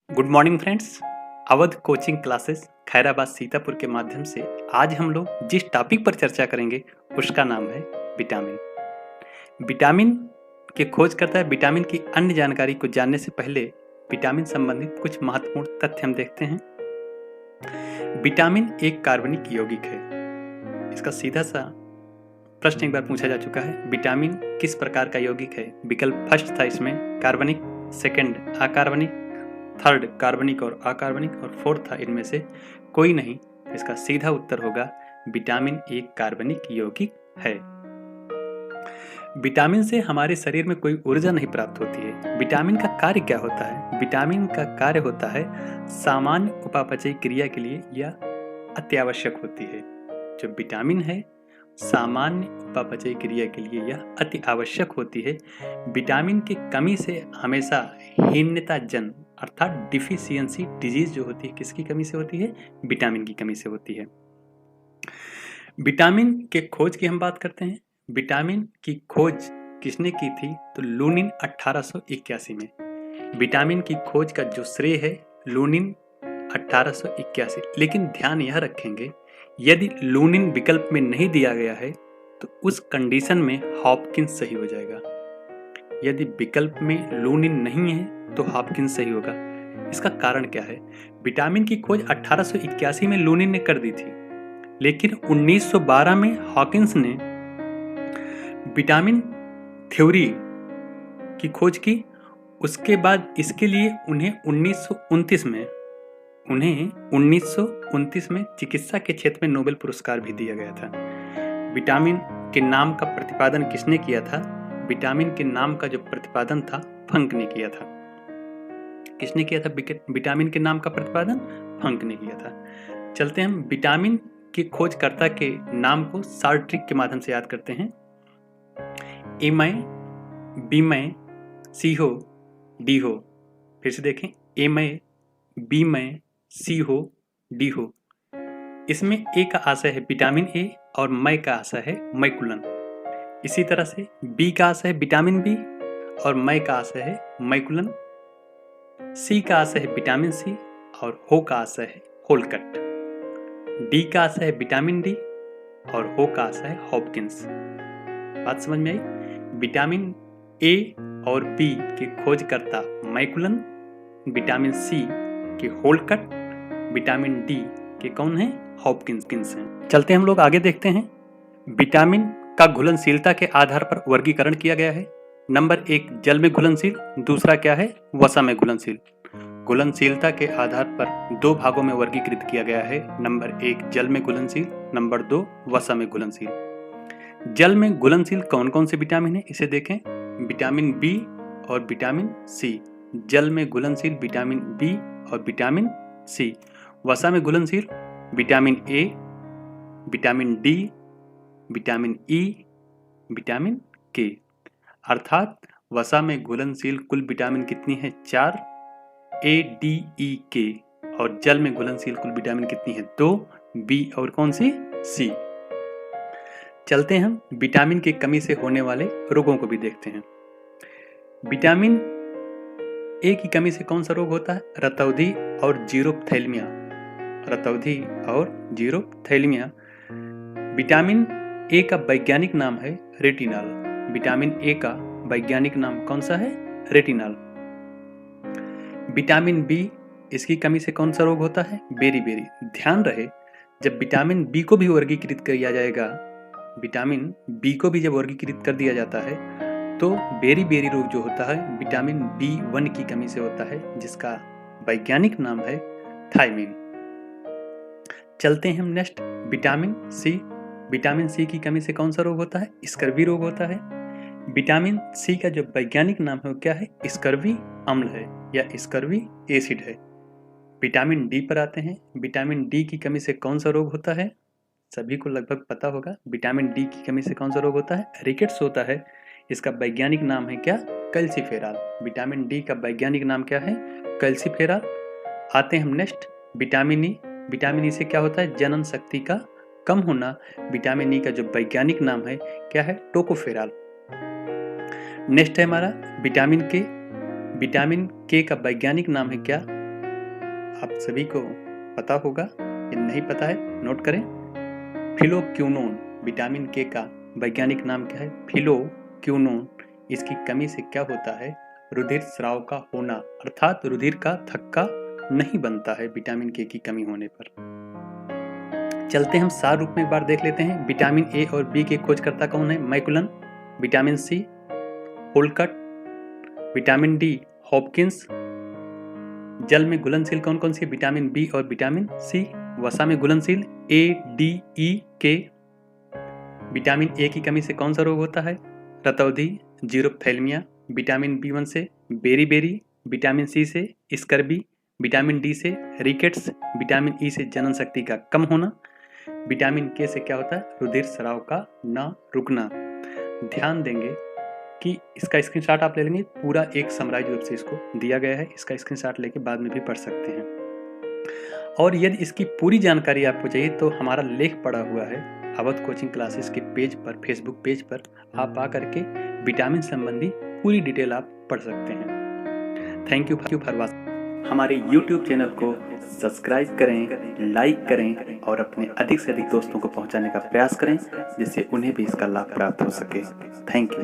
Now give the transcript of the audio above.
Good morning friends. Awadh coaching classes Khairabad Sitapur के माध्यम से आज हम लोग जिस टॉपिक पर चर्चा करेंगे उसका नाम है विटामिन। विटामिन के खोज करता है। विटामिन की अन्य जानकारी को जानने से पहले विटामिन संबंधित कुछ महत्वपूर्ण तथ्य हम देखते हैं। विटामिन एक कार्बनिक यौगिक है। इसका सीधा सा प्रश्न एक बार पूछा जा चुका है, विटामिन किस प्रकार का यौगिक है। विकल्प फर्स्ट था इसमें कार्बनिक, सेकंड अकार्बनिक, थर्ड कार्बनिक और अकार्बनिक और फोर्थ था इनमें से कोई नहीं। इसका सीधा उत्तर होगा विटामिन एक कार्बनिक यौगिक है। विटामिन से हमारे शरीर में कोई ऊर्जा नहीं प्राप्त होती है। विटामिन का कार्य क्या होता है? विटामिन का कार्य होता है सामान्य उपापचयी क्रिया के लिए यह अत्यावश्यक होती है। जो विटामिन है सामान्य उपापचयी क्रिया के लिए यह अति आवश्यक होती है। विटामिन की कमी से हमेशा हीनता जन अर्थात डिफिशियंसी डिजीज जो होती है किसकी कमी से होती है? विटामिन की कमी से होती है। विटामिन के खोज की हम बात करते हैं। विटामिन की खोज किसने की थी? तो लूनिन 1881 में। विटामिन की खोज का जो श्रेय है लूनिन 1881। लेकिन ध्यान यह रखेंगे यदि लूनिन विकल्प में नहीं दिया गया है तो उस कंडीशन में हॉपकिंस सही हो जाएगा। यदि विकल्प में लूनिन नहीं है तो हॉपकिंस सही होगा। इसका कारण क्या है? विटामिन की खोज 1881 में लूनिन ने कर दी थी, लेकिन 1912 में हॉकिंस ने विटामिन थ्योरी की खोज की। उसके बाद इसके लिए उन्हें 1929 में चिकित्सा के क्षेत्र में नोबेल पुरस्कार भी दिया गया था। विटामिन के नाम का प्रतिपादन किसने किया था? विटामिन के नाम का जो प्रतिपादन था फंक ने किया था। किसने किया था विटामिन के नाम का प्रतिपादन? फंक ने किया था। चलते हम विटामिन के खोजकर्ता के नाम को शॉर्ट ट्रिक के माध्यम से याद करते हैं। एमए, बीमय, सीहो, डीहो। फिर से देखें, एमए, बीमय, सीहो, डीहो। इसमें ए का आशय है विटामिन ए और मय का आशय है मैकुलन। इसी तरह से बी का आशय है विटामिन बी और मय का आशय है मैकुलन। सी का आशय है विटामिन सी और हो का आशय है होलकट। डी का आशय है विटामिन डी और हो का आशय है हॉपकिंस। बात समझ में आई? विटामिन ए और बी के खोजकर्ता मैकुलन, विटामिन सी के होलकट, विटामिन डी के कौन है? हॉपकिंस हैं। चलते हम लोग आगे देखते हैं। विटामिन का घुलनशीलता के आधार पर वर्गीकरण किया गया है। नंबर 1 जल में घुलनशील, दूसरा क्या है? वसा में घुलनशील। घुलनशीलता के आधार पर दो भागों में वर्गीकृत किया गया है। नंबर 1 जल में घुलनशील, नंबर 2 वसा में घुलनशील। जल में घुलनशील कौन कौन से विटामिन है इसे देखें। विटामिन बी और विटामिन सी। जल में घुलनशील विटामिन बी और विटामिन सी। वसा में घुलनशील vitamin A, vitamin D, vitamin E, vitamin के। अर्थात वसा में घुलनशील कुल विटामिन कितनी है? 4, ए, डी, ई, के। और जल में घुलनशील कुल विटामिन कितनी है? 2, बी और कौन सी? सी। चलते हम विटामिन की कमी से होने वाले रोगों को भी देखते हैं। विटामिन ए की कमी से कौन सा रोग होता है? रतौंधी और जीरोप्थैल्मिया। रतौंधी और जीरोप्थैल्मिया। विटामिन ए का वैज्ञानिक नाम है रेटिनॉल। विटामिन ए का वैज्ञानिक नाम कौन सा है? रेटिनॉल। विटामिन बी, इसकी कमी से कौन सा रोग होता है? बेरी। ध्यान रहे जब विटामिन बी को भी वर्गीकृत किया जाएगा, विटामिन बी को भी जब वर्गीकृत कर दिया जाता है तो बेरी रोग जो होता है विटामिन B1 की कमी से होता है, जिसका वैज्ञानिक नाम है थायमिन। चलते हैं हम next vitamin C. Vitamin C की कमी से कौन सा रोग होता है? स्कर्वी रोग होता है। विटामिन सी का जो वैज्ञानिक नाम है वो क्या है? स्कर्वी अम्ल है या स्कर्वी एसिड है। विटामिन डी पर आते हैं। विटामिन डी की कमी से कौन सा रोग होता है? सभी को लगभग पता होगा। विटामिन डी की कमी से कौन सा रोग होता है? रिकेट्स होता है। इसका वैज्ञानिक नाम है क्या? कैल्सीफेरॉल। विटामिन डी का वैज्ञानिक नाम क्या है? कैल्सीफेरॉल। आते हैं हम next vitamin E. Vitamin E से क्या होता है? जनन शक्ति का कम होना। विटामिन ई का जो वैज्ञानिक नाम है क्या है? टोकोफेरॉल। नेक्स्ट है हमारा विटामिन के। विटामिन के का वैज्ञानिक नाम है क्या? आप सभी को पता होगा या नहीं पता है, नोट करें। फिलोक्विनोन, विटामिन के का वैज्ञानिक नाम क्या है? फिलोक्विनोन। इसकी कमी से क्या होता है? रुधिर स्राव का होना, अर्थात रुधिर का थक्का नहीं बनता है विटामिन के की कमी होने पर। चलते हम सार रूप में एक बार देख लेते हैं। विटामिन ए और बी के खोजकर्ता कौन है? मैकुलन। विटामिन सी होल्कट। Vitamin D Hopkins. जल में घुलनशील कौन कौन सी? विटामिन बी और विटामिन सी। वसा में घुलनशील ए, डी, ई, के। विटामिन ए की कमी से कौन सा रोग होता है? रतौंधी, जीरोप्थैल्मिया। विटामिन बी1 से बेरीबेरी। विटामिन सी से स्कर्बी। विटामिन डी से रिकेट्स। विटामिन ई से जनन शक्ति का कम होना। विटामिन के से क्या होता है? रुधिर स्राव का न रुकना। ध्यान देंगे कि इसका स्क्रीनशॉट आप ले लेंगे, पूरा एक समराइज रूप से इसको दिया गया है। इसका स्क्रीनशॉट लेके बाद में भी पढ़ सकते हैं। और यदि इसकी पूरी जानकारी आपको चाहिए तो हमारा लेख पड़ा हुआ है अवध कोचिंग क्लासेस के पेज पर, फेसबुक पेज पर। आप आकर के विटामिन संबंधी पूरी डिटेल आप पढ़ सकते हैं। Thank you for watching. हमारे YouTube चैनल को सब्सक्राइब करें, लाइक करें और अपने अधिक से अधिक दोस्तों को पहुंचाने का प्रयास करें, जिससे उन्हें भी इसका लाभ प्राप्त हो सके। Thank you.